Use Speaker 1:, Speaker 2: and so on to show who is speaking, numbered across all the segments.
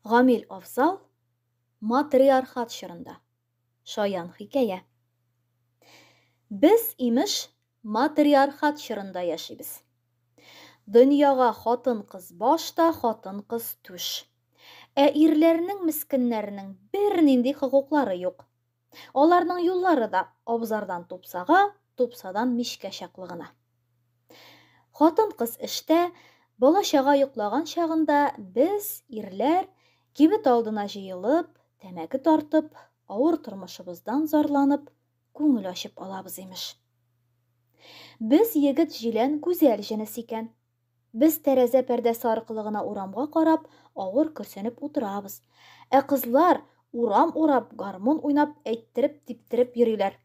Speaker 1: Гамил Афзал матриархат чорында. Шаян хикәя. Без, имеш, матриархат чорында яшибез. Дөньяга хатын-кыз башта, хатын-кыз түш. Ирләрнең мискеннәрнең бернинди хокуклары юк. Аларның юллары да абзардан тупсага, тупсадан мишкә чаклы гына. Хатын-кыз эштә, бала-чага йоклаган чагында без, ирләр, кибет алдына җыелып, тәмәке тартып, авыр тормышыбыздан зарланып, күңел ачып алабыз имеш. Без егет җилән гүзәл җенес икән. Без тәрәзә пәрдәсе аркылы гына урамга карап, авыр көрсенеп утырабыз. Кызлар урам урап, гармун уйнап, әйттереп-типтереп йөриләр.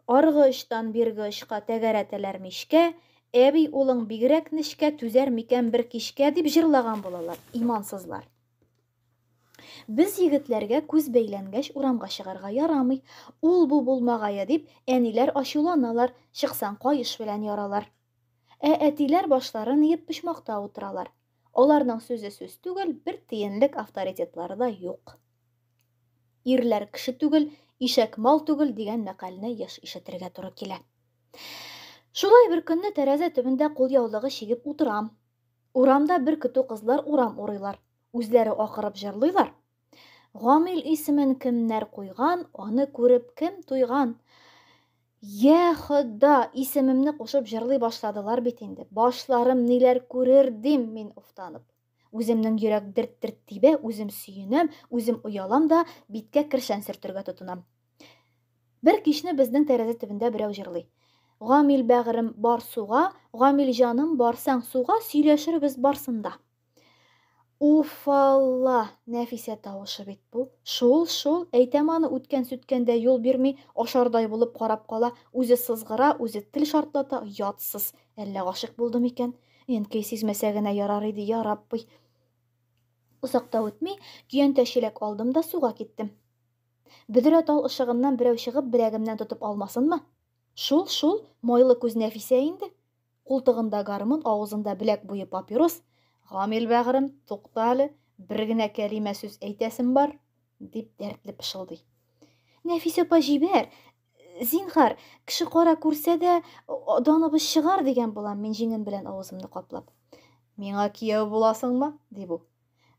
Speaker 1: Аргы очтан бирге очка тәгәрәтәләр мишкә, әби улың бигрәк нечкә түзәр микән бер кичкә дип җырлаган булалар, имансызлар. Без егетләргә күз бәйләнгәч урамга чыгарга ярамый. Ул бу булмагае дип, әниләр ачуланалар, чыксаң каеш белән яралар. Әтиләр башларын иеп почмакта утыралар. Аларның сүзе сүз түгел, бер тиенлек авторитетлары да юк. Ирләр кеше түгел, ишәк мал түгел дигән мәкальне еш ишетергә туры килә. Шулай бер көнне тәрәзә төбендә кулъяулыгы чигеп утырам. Урамда бер көтү кызлар урам урыйлар. Үзләре акырып җырлыйлар. Гамил исемен кемнәр куйган, аны күреп кем туйган. Я Хода, исемемне кушып җырлый башладылар бит инде. Башларым ниләр күрер дим мин уфтанып. Үземнең йөрәк дерт-дерт тибә, үзем сөенәм, үзем уялам да биткә кершән сөртергә тотынам. Бер кичне безнең тәрәзә төбендә берәү җырлый. Гамил бәгырем бар суга, Гамил җаным барсаң суга, сөйләшербез барсында. Уф Алла, Нәфисә тавышы бит бу. Шул, әйтәм аны үткән сүткәндә юл бирми, ашардай булып карап кала, үзе сызгыра, үзе тел шартлата, ятсыз. Әллә гашык булдым икән? Энкәй сизмәсә генә ярар иде, я Рабби. Усакта үтми, көянтә-чиләк алдым да суга киттем. Бөдрә тал ышыгыннан берәү чыгып беләгемнән тотып алмасынмы? Шул, майлы күз Нәфисә инде. Култыгында гармун, авызында беләк буе папирос. Гамил бәгырем, тукта әле, бер генә кәлимә сүз әйтәсем бар, дип дәртле пышылдый. Нәфисә апа җибәр, зинһар, кеше кара күрсә дә даныбыз чыгар дигән булам мин җиңем белән авызымны каплап. Миңа кияү буласыңмы? Ди бу.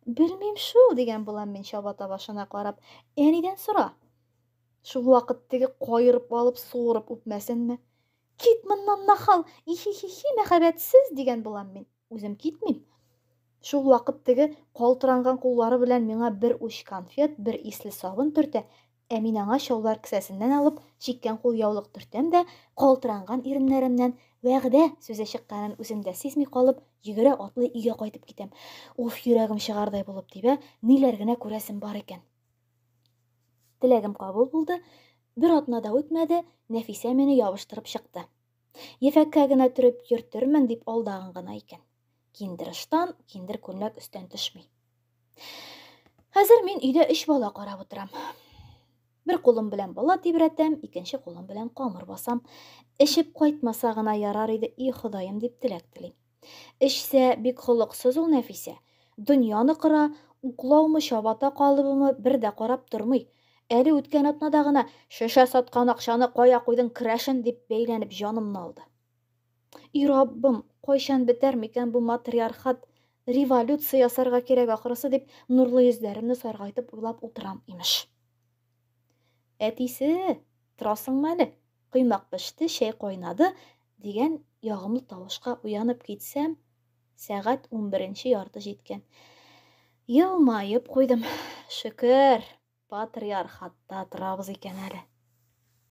Speaker 1: Белмим шул дигән булам мин чабата башына карап. Әнидән сора. Шул вакыт теге кайырып алып суырып үпмәсенме? Кит моннан нахал, ихи-хи мәхәббәтсез дигән булам мин. Үзем китмим. Шул вакыт теге калтыранган куллары белән миңа бер уч конфет, бер исле сабын төртә. Мин аңа шаулар кесәсеннән алып, чиккән кулъяулык төртәм дә, калтыранган иреннәремнән вәгъдә сүзе чыкканын үземдә сизми калып, йөгерә атлый өйгә кайтып китәм. Уф, йөрәгем чыгардай булып тибә, ниләр генә күрәсем бар икән. Теләгем кабул булды. Бер атнада үтмәде, Нәфисә мине ябыштырып чыкты. Ефәккә генә төреп йөртермен дип алдаган гына икән. Киндер ыштан, киндер күлмәк өстән төшми. Хәзер мин өйдә 3 бала карап утырам. Бер кулым белән бала тибрәтәм, икенче кулым белән камыр басам. Эшеп кайтмаса гына ярар иде, и Ходаем дип теләк телим. Эшсә бик холыксыз ул Нәфисә. Дөньяны кыра, уклаумы, чабата калыбымы бер дә карап тормый. Әле үткән атнада гына шешә саткан акчаны кая куйдың керәшен дип бәйләнеп җанымны алды. И Раббым, кайчан бетәр микән бу матриархат, революция ясарга кирәк ахрысы дип нурлы йөзләремне саргайтып уйлап утырам имеш. Әтисе, торасыңмы әле? Коймак пеште, чәй кайнады дигән ягымлы тавышка уянып китсәм, сәгать 11-нче ярты җиткән. Елмаеп куйдым. Шөкер, патриархатта торабыз икән әле.